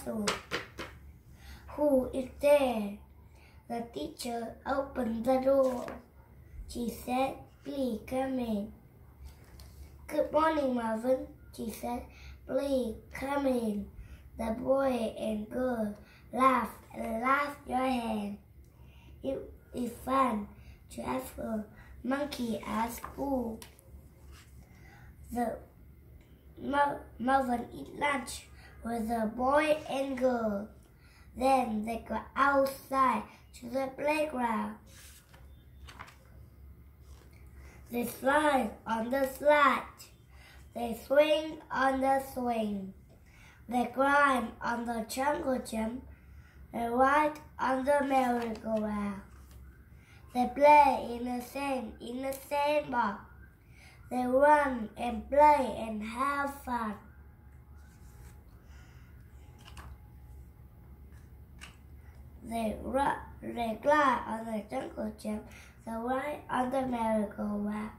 classroom. Who is there? The teacher opened the door. She said, "Please come in." "Good morning, Marvin," she said. "Please come in." The boy and girl laughed and laughed your hand. It is fun to have a monkey at school. Marvin eat lunch with the boy and girl. Then they go outside to the playground. They slide on the slide. They swing on the swing. They climb on the jungle gym. They ride on the merry-go-round. They play in the sandbox. They run and play and have fun. They glide on the jungle gym. They ride on the merry-go-round.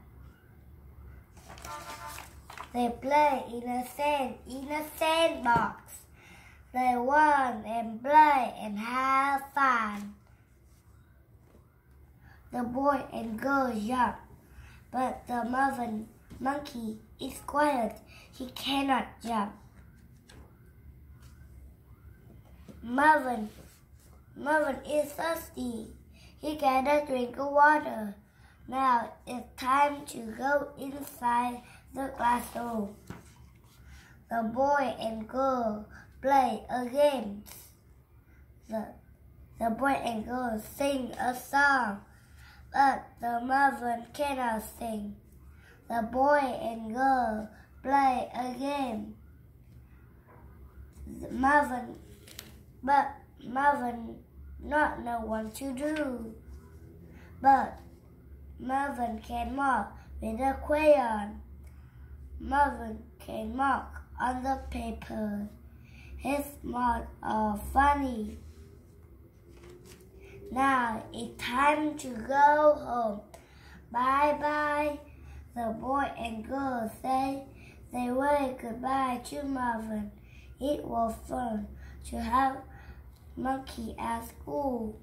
They play in the sandbox. They run and play and have fun. The boy and girl jump, but the Marvin monkey is quiet. He cannot jump. Marvin is thirsty. He cannot drink water. Now it's time to go inside the classroom. The boy and girl play a game. The boy and girl sing a song, but the Marvin cannot sing. The boy and girl play a game. But Marvin not know what to do. But Marvin can mark with a crayon. Marvin can mark on the paper. His marks are funny. Now it's time to go home. Bye-bye. The boy and girl say they wave goodbye to Marvin. It was fun to have monkey at school.